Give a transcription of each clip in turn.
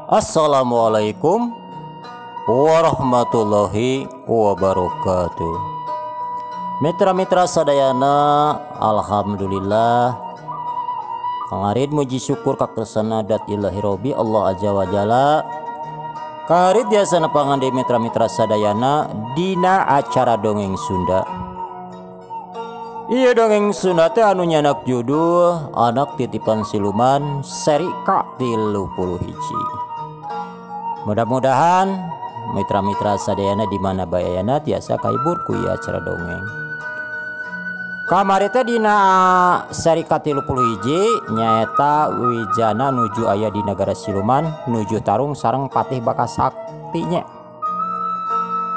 Assalamualaikum warahmatullahi wabarakatuh. Mitra-mitra sadayana, alhamdulillah kangarid muji syukur kakersana dat ilahi robi Allah azza wa jalla. Kaharid biasana pangande mitra-mitra sadayana dina acara dongeng Sunda. Iya dongeng Sunda teh anu nyanak judul Anak Titipan Siluman seri ke-31. Mudah-mudahan mitra-mitra sadayana di mana bayana tiasa kaibur ku ieu acara dongeng. Kamari teh dina seri ke-31 nyaeta Wijana nuju aya di negara Siluman nuju tarung sareng Patih Bakasaktinya.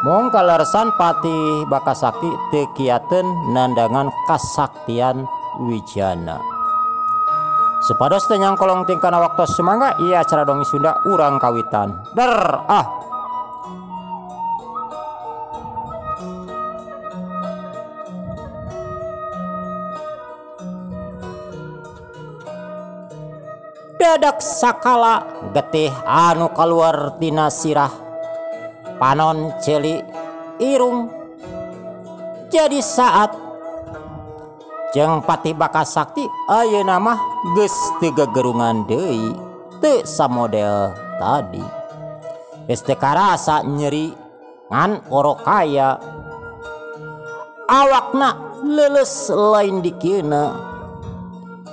Mung kalersan Patih Bakasakti teu kiateun nandangan kasaktian Wijana. Supados teu nyangkolong tingkana waktu semangga ieu acara dongeng Sunda urang kawitan. Dadak sakala getih anu kaluar tina sirah panon celi irung. Jadi saat jeung Patih Bakasakti ayeuna mah geus teu gagerungan deui, teu samodel tadi. Geus teu karasa nyeri ngan orokaya. Awakna leuleus lain dikieuna.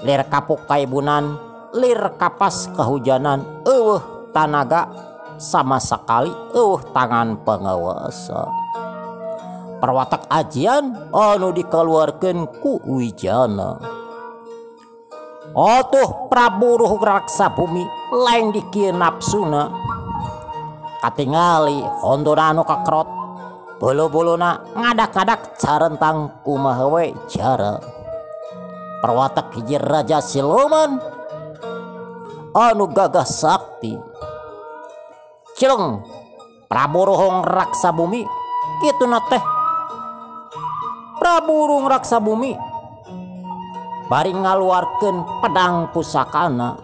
Lir kapuk kaibunan, lir kapas kehujanan, tanaga sama sekali tangan pengawasa. Perwatak ajian anu dikeluarkeun ku Wijana. Atuh Prabu Ruh Raksa Bumi lain dikieun nafsuna. Katingali hondona anu kakrot, bulu-buluna ngadak-ngadak carentang kumaha we cara. Perwatak hiji Raja Siluman anu gagah sakti. Cileng Prabu Ruh Raksa Bumi kituna teh. Prabu Ruh Raksa Bumi bari ngaluarkeun pedang pusakana.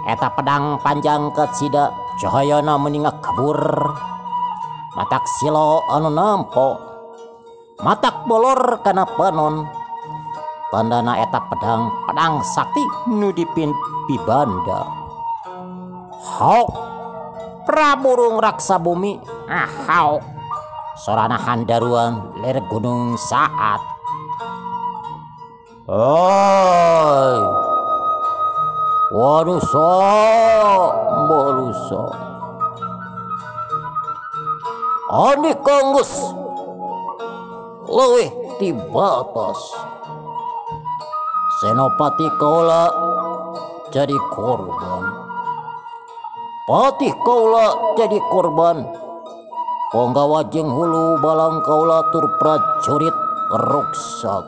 Eta pedang panjang kecida cahayana meningak kabur. Matak silo anu nampo, matak bolor kana panon. Tandana eta pedang sakti nu dipimpi banda. Hauk Prabu Ruh Raksa Bumi hauk sorana handaruan lir gunung saat. Oi warusa balusa ani kanggus leuwih ti batas. Senopati kaula jadi korban. Patih kaula jadi korban. Panggawa jeung hulu balang kaula tur prajurit ruksak.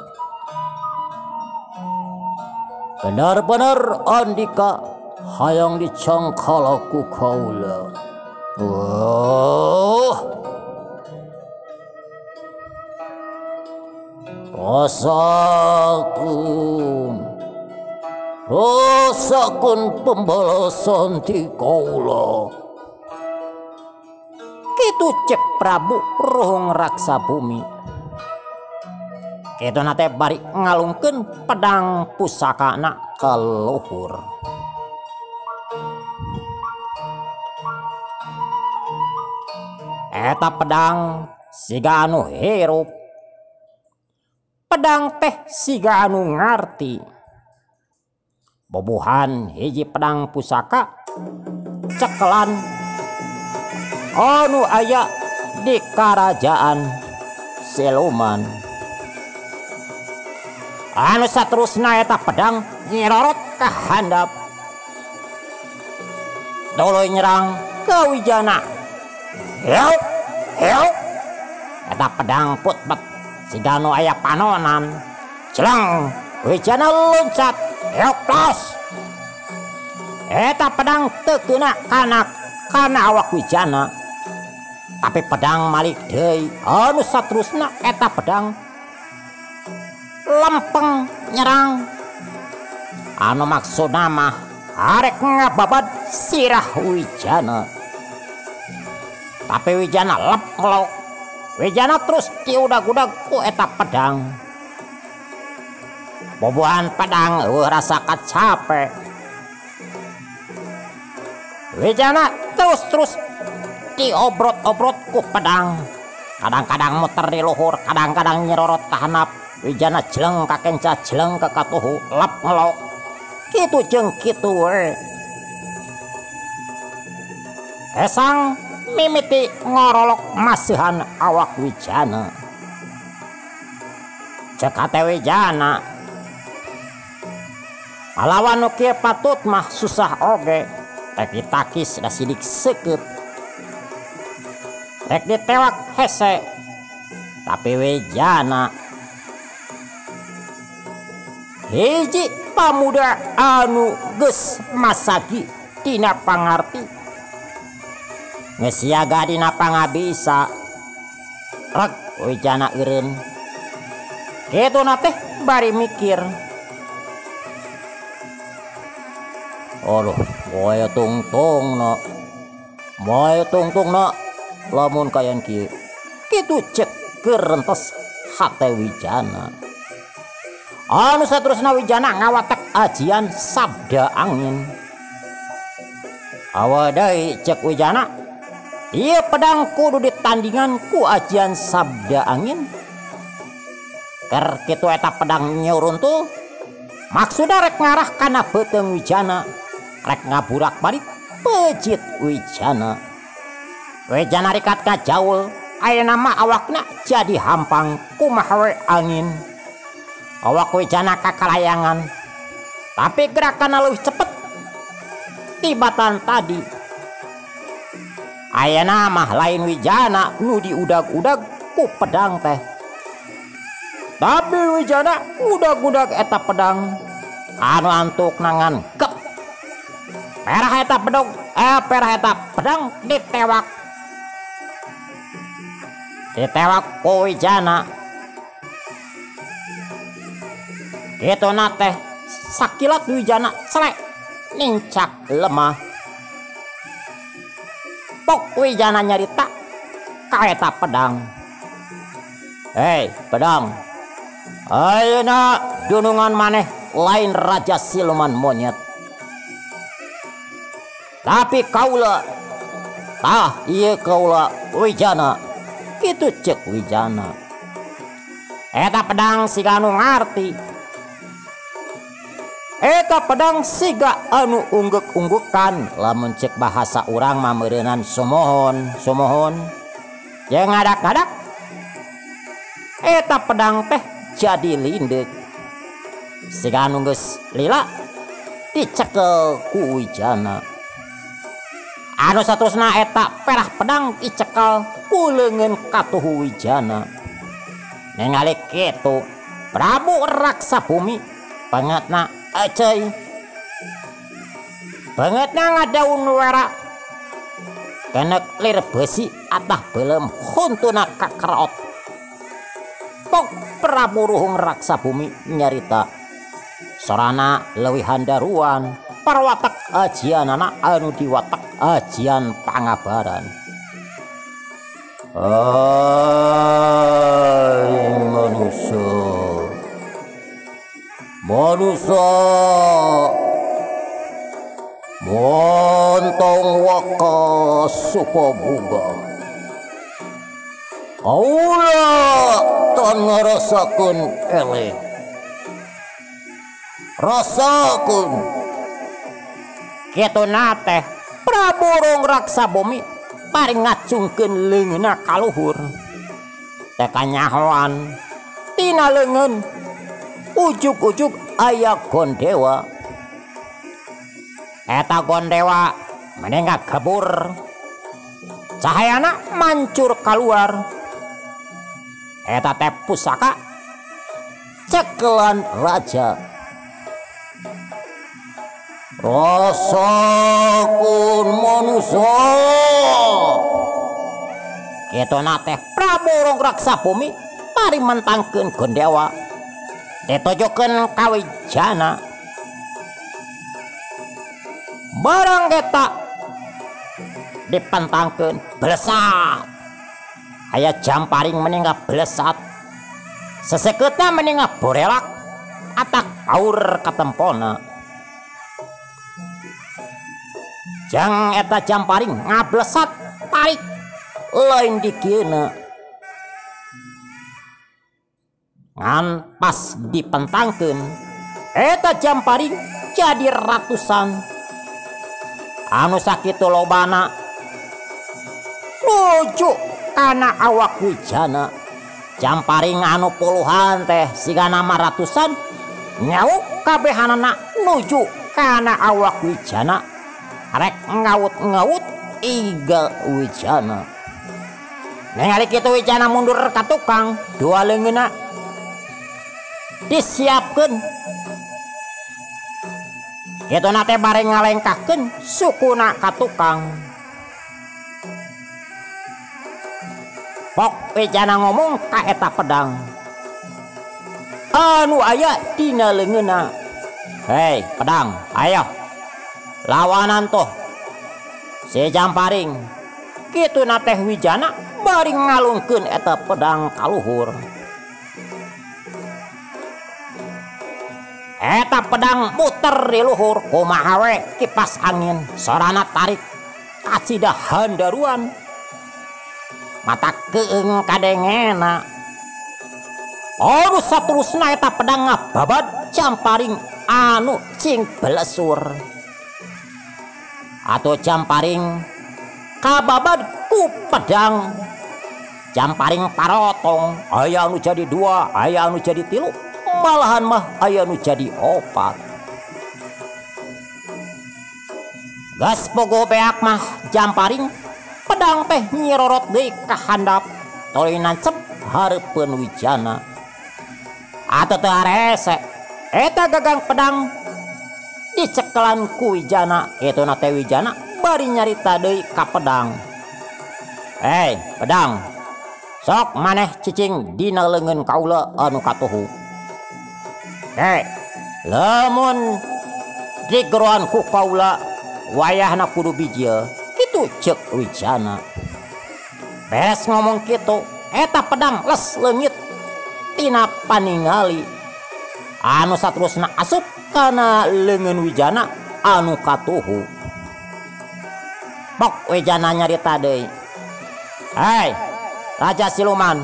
Benar-benar Andika hayang dicangkal ku kaula. Rasakeun pembalasan ti kaula. Kitu cek Prabu Ruh Raksa Bumi. Kituna teh bari ngalungkeun pedang pusakana ka luhur. Eta pedang siga anu hirup. Pedang teh siga anu ngarti. Bobohan hiji pedang pusaka cekelan anu aya di Karajaan Siluman. Anu saterusna eta pedang nyerorot ka handap. Doloy nyerang ke Wijana. Heuk. Eta pedang putbet siga anu aya panonan. Celeng Wijana loncat. Heuk plos. Eta pedang teu keuna kana awak Wijana. Tapi pedang malik deui. Anu saterusna eta pedang lempeng nyerang. Anu maksudna mah arek ngababad sirah Wijana. Tapi Wijana lep ngelok. Wijana terus diudag-udag ku eta pedang. Bobohan pedang rasa capek. Wijana terus diobrot-obrot ku pedang. Kadang-kadang muter di luhur, kadang-kadang nyerorot ke handap. Wijana jeleng ka kenca, jeleng ke katuhu, lep ngelok. Kitu jeung kitu we. Esang mimiti ngorolok masihan awak Wijana. Cek ate Wijana, alawan nu kieu patut mah susah oge. Rek ditakis da sidik seukeut, rek ditewak hese. Tapi Wijana hiji pamuda anu geus masagi dina pangarti, geus siaga dina pangabisa. Rek Wijana eureun kituna teh bari mikir, aduh moe tungtung no lamun kayan kieu kitu cek keurentes hate Wijana. Anu saterusna Wijana ngawatek ajian sabda angin. Awa deui cek Wijana, ieu pedang kudu ditandingan ku ajian sabda angin. Ker kitu eta pedang nyuruntul maksudna rek ngarah kana beuteung Wijana, rek ngaburak balik pejit Wijana. Wijana rikat ngajaul, ayeuna mah awakna jadi hampang kumaha we angin. Awak Wijana kakalayangan, tapi gerakanna leuwih cepet tibatan tadi. Ayeuna mah lain Wijana nu diudag-udag ku pedang teh. Tapi Wijana udag-udag eta pedang anu antuk nangan kep. Perah eta pedang ditewak ku Wijana. Kituna teh sakilat Wijana selek nincak lemah. Pok Wijana nyarita ka eta pedang, "Hei pedang, ayeuna dunungan maneh lain raja siluman monyet. Tapi kaula, tah ieu kaula Wijana." Kitu cek Wijana. Eta pedang siga anu ngarti. Eta pedang siga anu ungguk-unggukan, lamun cek bahasa urang mah meureunan sumohon. Jeung ngadak-ngadak eta pedang teh jadi lindeuk. Siga anu geus lila dicekel ku Wijana. Anu saterusna eta perah pedang dicekel ku leungeun katuhu Wijana. Ningali kitu Prabu Raksabumi pangatna acai, bangetna ngadaun wera kenek lir besi atah belem huntuna kakeraot. Pok Prabu Ruhung Raksabumi nyarita sorana leuwih handaruan parwatak ajianana anu diwatak ajian pangabaran. Ai manusia montong waka supabuga. Kaula tan ngarasakeun eleh, rasakeun. Kituna teh Prabu Ruhung Raksabumi bari ngacungkeun leungeunna ka luhur. Teh kanyahoan tina leungeun ujug-ujug aya gondewa. Eta gondewa menengah gebur, cahayana mancur keluar. Eta teh pusaka cekelan raja. Rasakeun manusia. Kituna teh Prabu Ruhung Raksabumi bari mentangkeun gondewa ditujukeun ka Wijana. barang eta dipentangkeun blesat aya Jamparing meninggal blesat seseketna meninggal borelak atak aur katempona jang eta Jamparing ngablesat tarik lain dikieuna ngan pas dipentangkeun eta Jamparing jadi ratusan anu sakitu lobana nuju kana awak Wijana. Jamparing anu puluhan teh siga nama ratusan nyauk kabehanana nuju kana awak Wijana rek ngaut-ngaut iga Wijana. Ningali kitu Wijana mundur ka tukang dua leungeunna disiapkeun kitu nate bareng ngalengkahkeun sukuna ka tukang. Pok Wijana ngomong ka eta pedang anu aya dina leungeunna. Hei pedang, ayo lawanan toh si Jamparing. Kitu nate Wijana bari ngalungkeun eta pedang ka luhur. Eta pedang muter di luhur kumaha we kipas angin sorana tarik kacida handaruan mata keung kadengena. Anu saterusna eta pedang ngababad Jamparing anu cing belesur atau Jamparing kababad ku pedang. Jamparing parotong aya anu jadi dua aya anu jadi tilu malahan mah aya anu jadi opat. Gas pogo beak mah Jamparing pedang teh nyirorot deui ka handap tuluy nancep hareupeun Wijana. Atuh teu arese eta gagang pedang dicekelan ku Wijana. Kitu na teh Wijana bari nyarita deui ka pedang. Hei pedang, sok maneh cicing dina leungeun kaula anu katuhu. Lamun digeroan ku kaula wayahna kudu bijil kitu ceuk Wijana. Beres ngomong kitu eta pedang les leungit tina paningali anu saterusna asup kana leungeun Wijana anu katuhu. Pok Wijana nyarita deui, "Hei Raja Siluman,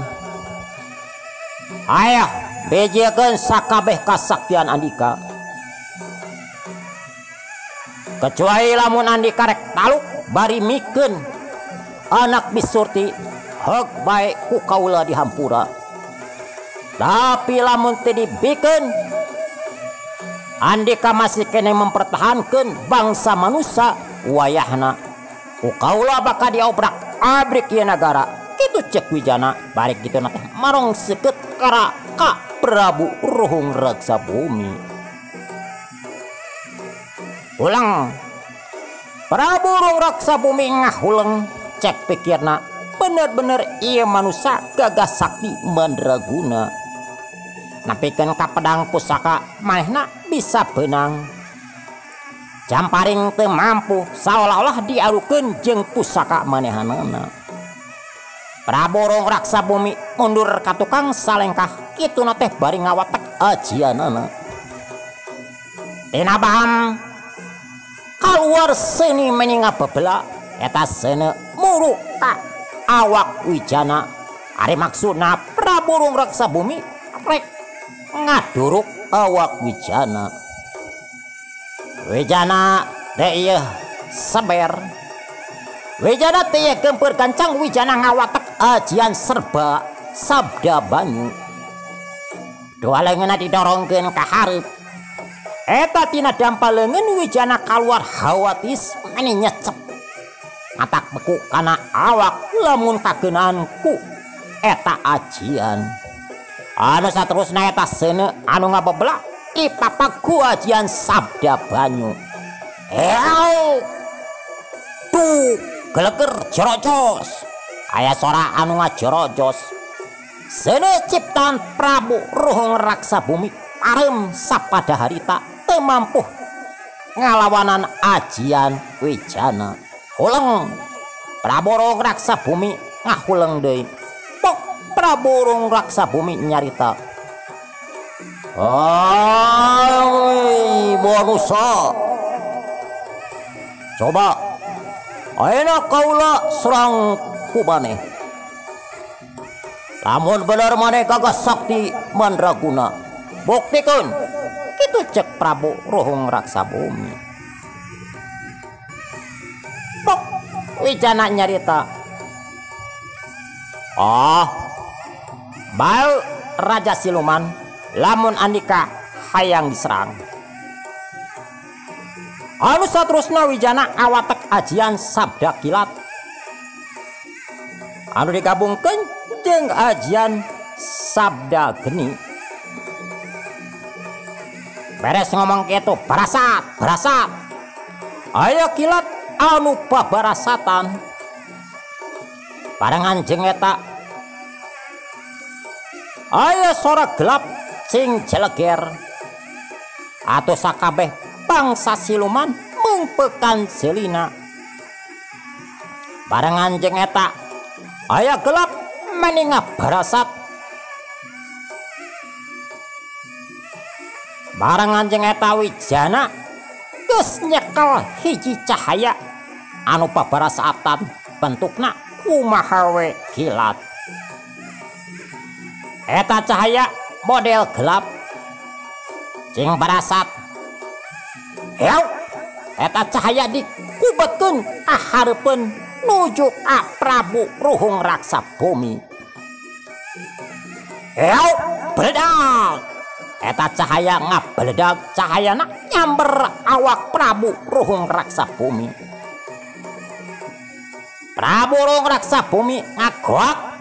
ayo bijilkeun sakabeh kasaktian Andika. Kecuali lamun Andika rek taluk bari mikeun anak bisurti heug bae ku kaula di hampura. Tapi lamun teu dibikeun Andika masih kene mempertahankeun bangsa manusia wayahna ku kaula bakal diobrak abrik ieu nagara." Kitu ceuk Wijana. Balik kitu teh marong seukeut kara ka Prabu Ruhung Raksabumi. Ulang Prabu Ruhung Raksabumi ngahuleng cek pikirna bener-bener ieu manusia gagah sakti mandraguna. Napikeun ka pedang pusaka manehna bisa beunang. Jamparing teu mampu saolah-olah diarukeun jeung pusaka manehanana. Prabu Ruhung Raksabumi mundur ka tukang salengkah kituna teh bari ngawatek ajianana. Tina baham kaluar seuni meninga bebela eta seuneu muru ka awak Wijana. Ari maksudna Prabu Ruhung Raksabumi rek ngaduruk awak Wijana. Wijana teh ieu saber. Wijana teh gempeur gancang Wijana ngawatek ajian serba sabda banyu. Dua leungeunna didorongkeun ka hareup. Eta tina dampal leungeun Wijana kaluar hawatis meni nyecep. Matak beku kana awak lamun kageunaan ku eta ajian. Anu saterusna eta seuneu anu ngabebela ipapag ku ajian sabda banyu. Eau tuh geleger jorojos. Aya sora anu ngajorojos. Seuneu ciptaan Prabu Ruhung Raksabumi pareum sapada harita teu mampu ngalawanan ajian Wijana. Huleng Prabu Rohong Raksa Bumi ngahuleng deui. Pok Prabu Rohong Raksa Bumi nyarita. Manusia, coba ayeuna kaula serang ku maneh. Lamun bener maneh gagas sakti mandraguna, buktikeun. Kitu cek Prabu Rohong Raksa Bumi. Pok Wijana nyarita. Bau Raja Siluman lamun andika hayang diserang. Anu saterusna Wijana awatek ajian sabda kilat. Anu digabungkeun jeung ajian sabda geni. Beres ngomong kitu barasat. Aya kilat anu babarasatan. Barengan jeung eta aya sora gelap sing jeleger. Atuh sakabeh bangsa siluman mungpekan selina. Barengan jeung eta aya gelap meninga barasat. Barengan jeung eta Wijana geus nyekel hiji cahaya anu pabarasatan bentukna kumaha we kilat. Eta cahaya model gelap cing barasat. Heu, eta cahaya dikubetkeun ka hareupeun nuju ka Prabu Rohong Raksa Bumi. Heu, beledag. Eta cahaya ngabeledag, cahayana nyamber awak Prabu Rohong Raksa Bumi. Prabu Rohong Raksa Bumi ngagoak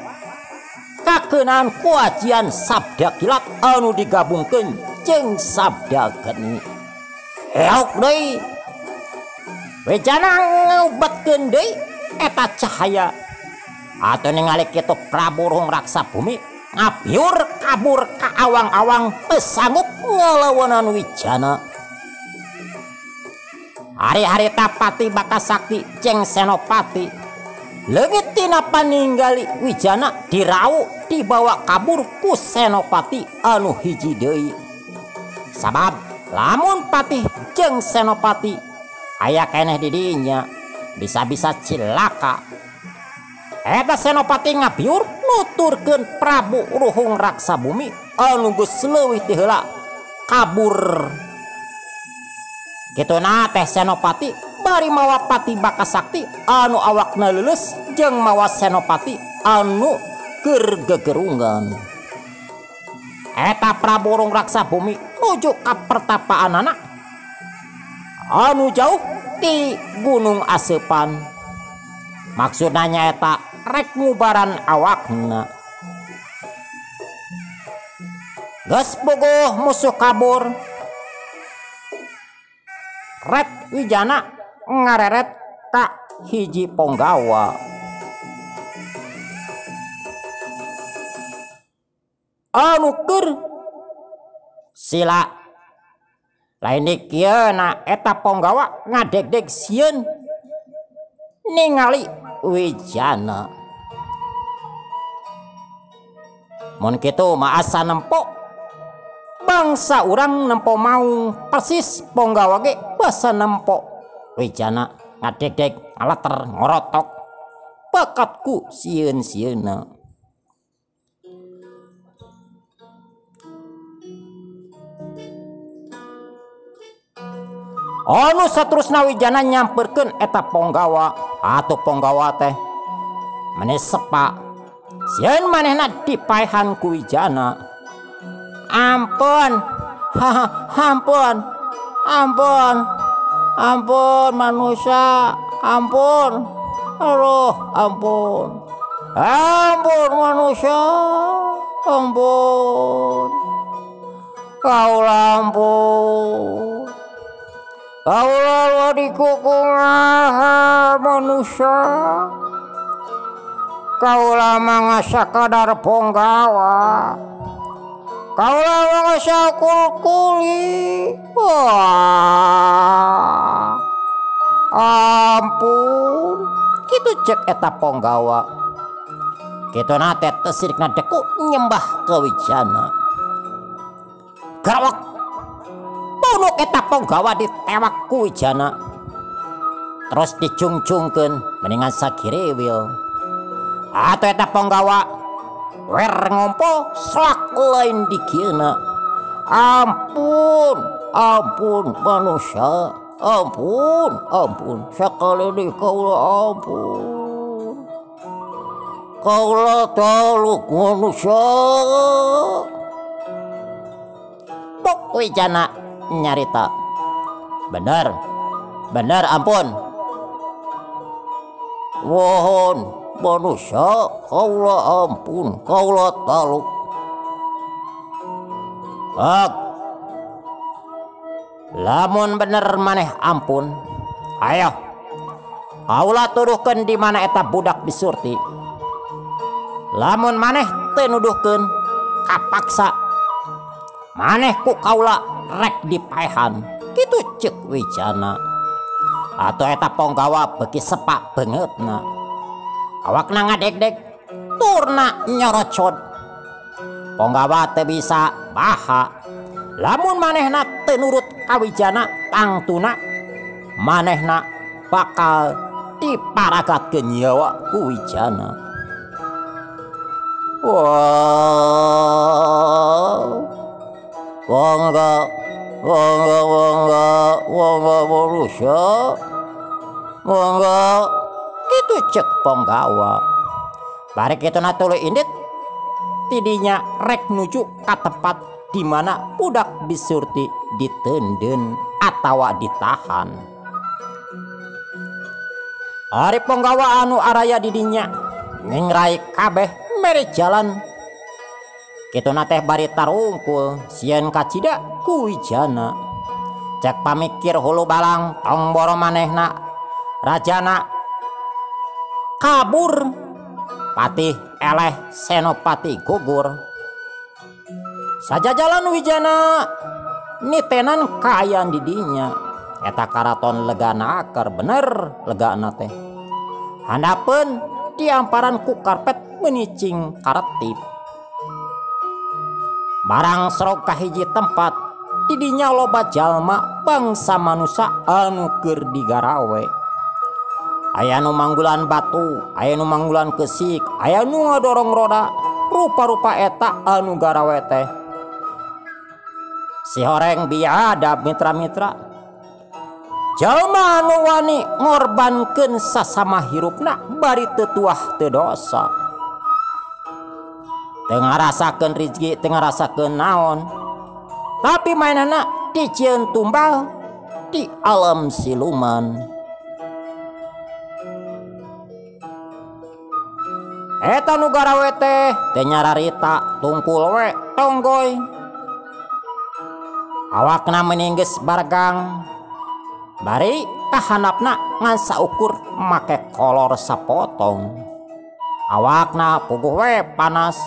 kakeunaan ku ajian sabda kilat anu digabungkeun jeung sabda geni. Heok deui Wijana ngubetkeun deui eta cahaya. Atuh ningali kitu Prabu Rohong Raksa Bumi ngabiur kabur ka awang-awang teu sanggup ngalawanan Wijana. Hari-hari Tapati Bakasakti jeung Senopati leungit tina paninggali Wijana dirau dibawa kabur ku Senopati anu hiji deui. Sabab lamun Patih jeung Senopati aya keneh di dinya bisa-bisa cilaka. Eta Senopati ngabiur nuturkeun Prabu Rohong Raksa Bumi anu geus leuwih ti heula kabur. Kituna teh Senopati bari mawa Pati Bakasakti anu awakna leuleus jeung mawa Senopati anu keur gegerungan. Eta Prabu Rohong Raksa Bumi nuju ka pertapaanana anu jauh di Gunung Asepan. Maksudna nyaeta rek ngubaran awakna. Geus bogoh musuh kabur, rek Wijana ngareret ka hiji Ponggawa. Anu keur sila lain kieu na eta Ponggawa ngadegdeg sieun ningali Wijana. Mun kitu mah asa nempo bangsa urang nempo mau persis Ponggawa ge basa nempo Wijana ngadegdeg ngalater ngorotok bakatku sieun-sieunna. Anu saterusna Wijana nyamperkeun eta Ponggawa. Atuh Ponggawa teh maneh sepa sieun manehna dipaehan ku Wijana. Ampun, ampun manusia, ampun, aduh ampun manusia, ampun, kaulah ampun. Kaulah dikukumaha manusia. Kaulah mangasa kadar Ponggawa. kaulah wong sakul kuli. Wah, ampun, kitu cek eta Ponggawa. Kitu nate tesirikna deku nyembah ke Wijana. Gawak punuk eta Ponggawa ditewak ku Wijana. Terus dicungcungkeun mendingan sakirewil. Atuh eta Ponggawa wer ngompo slak lain dikieuna. Ampun manusia, ampun sakali deui kaula ampun. Kaula taluk manusia. Pok Wijana nyarita. Bener ampun. Wohon manusia, kaula ampun, kaula taluk. Lamun bener maneh ampun, ayo kaula tuduhkeun di mana eta budak bisurti. Lamun maneh teu nuduhkeun kapaksa, maneh ku kaula rek dipaehan. Kitu ceuk Wijana. Atuh eta Ponggawa beuki sepak beungeutna. Awakna ngadeg-deg, turna nyorocod. Ponggawa teu bisa baha. Lamun manehna teu nurut ka Wijana, tangtuna manehna bakal diparagatkeun nyawa ku Wijana. Wow, Wongga manusia, Wongga kitu cek Ponggawa. Bari kituna tuluy indit tidinya rek nuju ka tempat di mana budak bisurti diteundeun atawa ditahan. Ari Ponggawa anu araya di dinya ngingrai kabeh mere jalan. Kituna teh bari tarungkul sieun kacida ku Wijana. Cek pamikir hulu balang tong boro manehna rajana kabur. Patih eleh senopati gugur. Sajajalan Wijana nitenan kaayaan di dinya. Eta karaton legana akar bener legana teh. Handapeun diamparan ku karpet menicing karetip. Barang serog kahiji tempat didinya loba jalma bangsa manusia anu keur digarawe. Aya nu manggulan batu, aya nu manggulan kesik, aya nu ngadorong roda. Rupa-rupa eta anu garawe teh si horeng biadab mitra-mitra. Jalma anu wani ngorbankeun sasama hirupna bari teu tuah teu dosa. Teu ngarasakeun rezeki, teu ngarasakeun naon. Tapi mainana dicieun tumbal di alam siluman. Eta nu garawe teh teu nyararita tungkul we tonggoy. Awakna meningges bargang. Bari kahandapna ngan saukur make kolor sapotong. Awakna puguh we panas.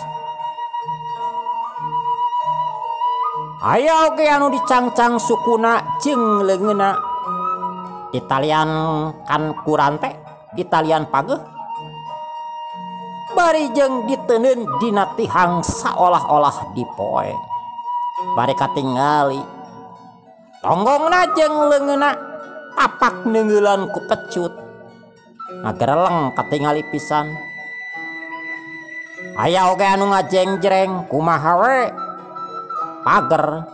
Aya oge anu dicangcang sukuna jeung leungeunna. Ditalian kan kurante, ditalian pageuh. Bari jeung diteuneun dina tihang saolah-olah dipoe. Bari katingali tonggongna jeung leungeunna tapak neungeulan ku pecut. Ngagereleng katingali pisan. Aya oge anu ngajengjreng kumaha we pager.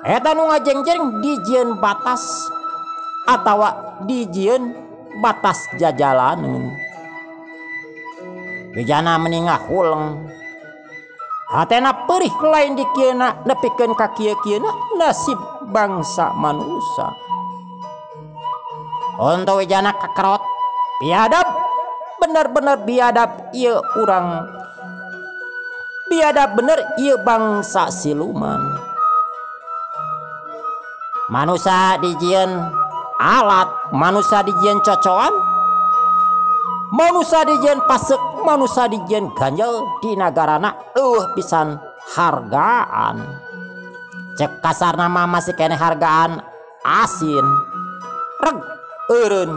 Eta nu ngajengjreng dijieun batas atawa dijieun batas jajalaneun. Wijana meningah huleng. Hatena perih lain dikieuna nepikeun ka kieu-kieuna nasib bangsa manusia. Untuk Wijana kakerot biadab, bener-bener biadab ieu urang. Biadab bener ieu bangsa siluman. Manusia dijieun alat, manusia dijieun cocoan, manusia dijieun pasek, manusia dijieun ganjel di nagarana pisan hargaan cek kasar nama masih kene hargaan asin reg eureun